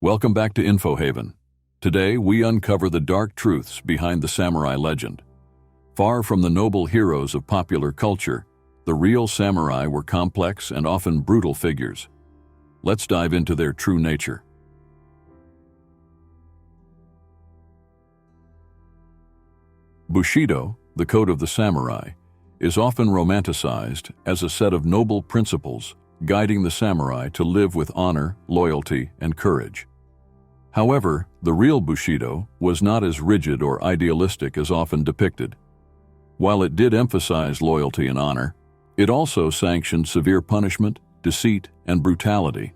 Welcome back to InfoHaven. Today, we uncover the dark truths behind the samurai legend. Far from the noble heroes of popular culture, the real samurai were complex and often brutal figures. Let's dive into their true nature. Bushido, the code of the samurai, is often romanticized as a set of noble principles guiding the samurai to live with honor, loyalty, and courage. However, the real Bushido was not as rigid or idealistic as often depicted. While it did emphasize loyalty and honor, it also sanctioned severe punishment, deceit, and brutality.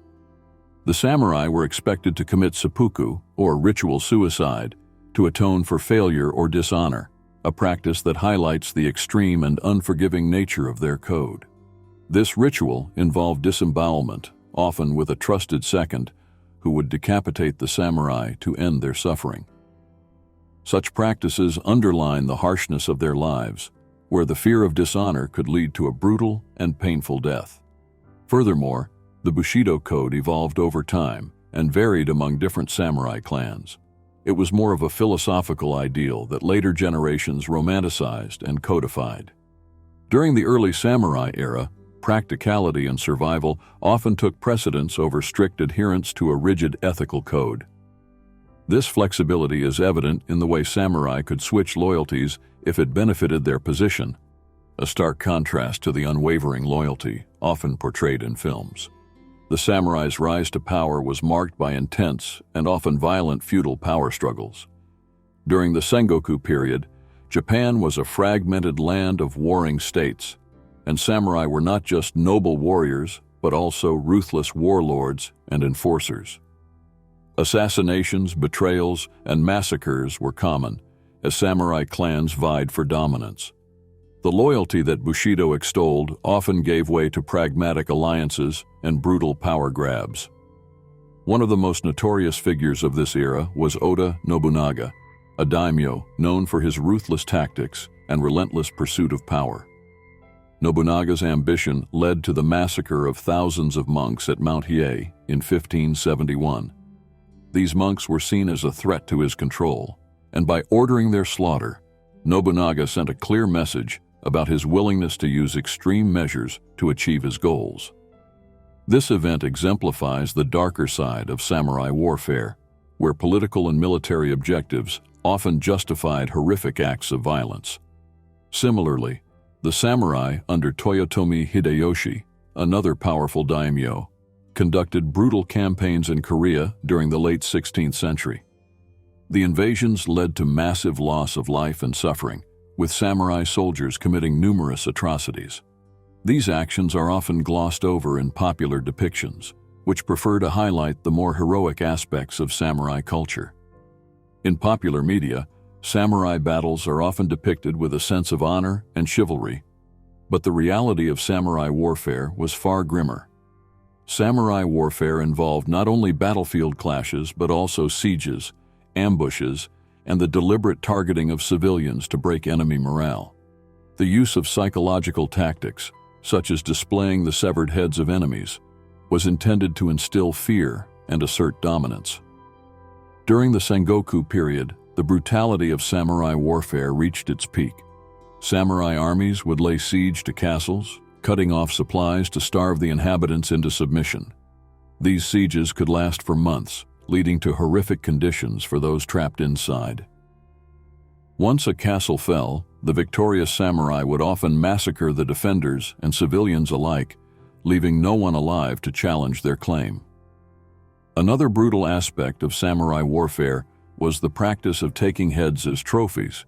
The samurai were expected to commit seppuku, or ritual suicide, to atone for failure or dishonor, a practice that highlights the extreme and unforgiving nature of their code. This ritual involved disembowelment, often with a trusted second, who would decapitate the samurai to end their suffering. Such practices underline the harshness of their lives, where the fear of dishonor could lead to a brutal and painful death. Furthermore, the Bushido code evolved over time and varied among different samurai clans. It was more of a philosophical ideal that later generations romanticized and codified. During the early samurai era, practicality and survival often took precedence over strict adherence to a rigid ethical code. This flexibility is evident in the way samurai could switch loyalties if it benefited their position, a stark contrast to the unwavering loyalty often portrayed in films. The samurai's rise to power was marked by intense and often violent feudal power struggles. During the Sengoku period, Japan was a fragmented land of warring states, and samurai were not just noble warriors, but also ruthless warlords and enforcers. Assassinations, betrayals, and massacres were common, as samurai clans vied for dominance. The loyalty that Bushido extolled often gave way to pragmatic alliances and brutal power grabs. One of the most notorious figures of this era was Oda Nobunaga, a daimyo known for his ruthless tactics and relentless pursuit of power. Nobunaga's ambition led to the massacre of thousands of monks at Mount Hiei in 1571. These monks were seen as a threat to his control, and by ordering their slaughter, Nobunaga sent a clear message about his willingness to use extreme measures to achieve his goals. This event exemplifies the darker side of samurai warfare, where political and military objectives often justified horrific acts of violence. Similarly, the samurai under Toyotomi Hideyoshi, another powerful daimyo, conducted brutal campaigns in Korea during the late 16th century. The invasions led to massive loss of life and suffering, with samurai soldiers committing numerous atrocities. These actions are often glossed over in popular depictions, which prefer to highlight the more heroic aspects of samurai culture. In popular media, samurai battles are often depicted with a sense of honor and chivalry, but the reality of samurai warfare was far grimmer. Samurai warfare involved not only battlefield clashes but also sieges, ambushes, and the deliberate targeting of civilians to break enemy morale. The use of psychological tactics, such as displaying the severed heads of enemies, was intended to instill fear and assert dominance. During the Sengoku period, the brutality of samurai warfare reached its peak. Samurai armies would lay siege to castles, cutting off supplies to starve the inhabitants into submission. These sieges could last for months, leading to horrific conditions for those trapped inside. Once a castle fell, the victorious samurai would often massacre the defenders and civilians alike, leaving no one alive to challenge their claim. Another brutal aspect of samurai warfare was the practice of taking heads as trophies.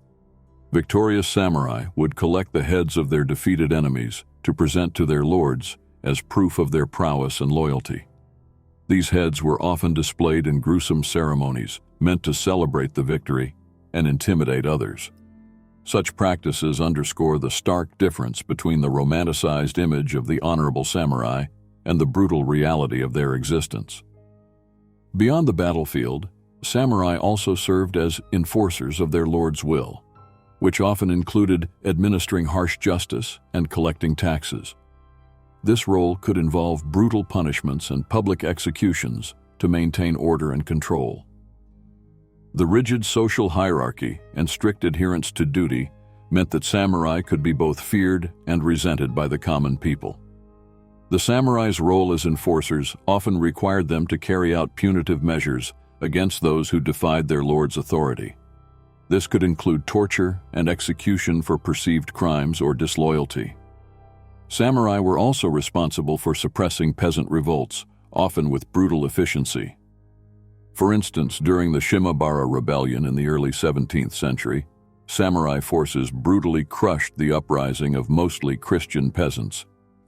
Victorious samurai would collect the heads of their defeated enemies to present to their lords as proof of their prowess and loyalty. These heads were often displayed in gruesome ceremonies meant to celebrate the victory and intimidate others. Such practices underscore the stark difference between the romanticized image of the honorable samurai and the brutal reality of their existence. Beyond the battlefield, samurai also served as enforcers of their lord's will, which often included administering harsh justice and collecting taxes. This role could involve brutal punishments and public executions to maintain order and control. The rigid social hierarchy and strict adherence to duty meant that samurai could be both feared and resented by the common people. The samurai's role as enforcers often required them to carry out punitive measures against those who defied their lord's authority. This could include torture and execution for perceived crimes or disloyalty. Samurai were also responsible for suppressing peasant revolts, often with brutal efficiency. For instance, during the Shimabara Rebellion in the early 17th century, samurai forces brutally crushed the uprising of mostly Christian peasants,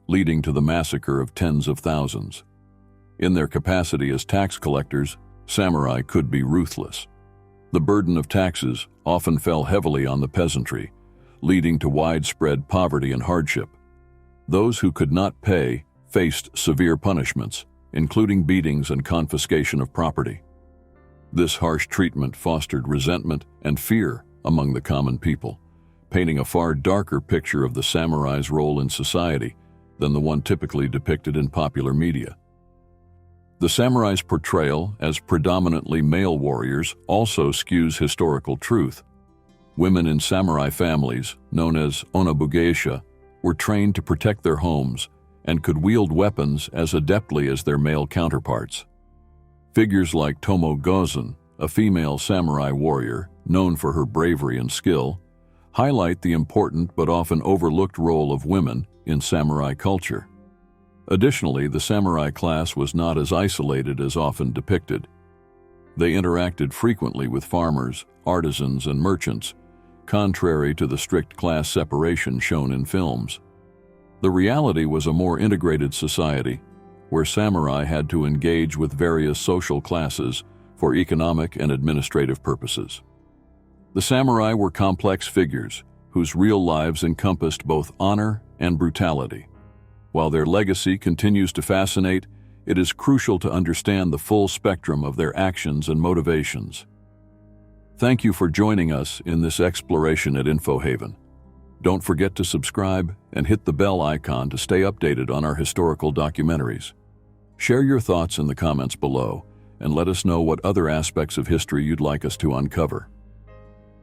leading to the massacre of tens of thousands. In their capacity as tax collectors, samurai could be ruthless. The burden of taxes often fell heavily on the peasantry, leading to widespread poverty and hardship. Those who could not pay faced severe punishments, including beatings and confiscation of property. This harsh treatment fostered resentment and fear among the common people, painting a far darker picture of the samurai's role in society than the one typically depicted in popular media. The samurai's portrayal as predominantly male warriors also skews historical truth. Women in samurai families, known as onabugeisha, were trained to protect their homes and could wield weapons as adeptly as their male counterparts. Figures like Tomo Gozen, a female samurai warrior known for her bravery and skill, highlight the important but often overlooked role of women in samurai culture. Additionally, the samurai class was not as isolated as often depicted. They interacted frequently with farmers, artisans, and merchants, contrary to the strict class separation shown in films. The reality was a more integrated society, where samurai had to engage with various social classes for economic and administrative purposes. The samurai were complex figures whose real lives encompassed both honor and brutality. While their legacy continues to fascinate, it is crucial to understand the full spectrum of their actions and motivations. Thank you for joining us in this exploration at InfoHaven. Don't forget to subscribe and hit the bell icon to stay updated on our historical documentaries. Share your thoughts in the comments below and let us know what other aspects of history you'd like us to uncover.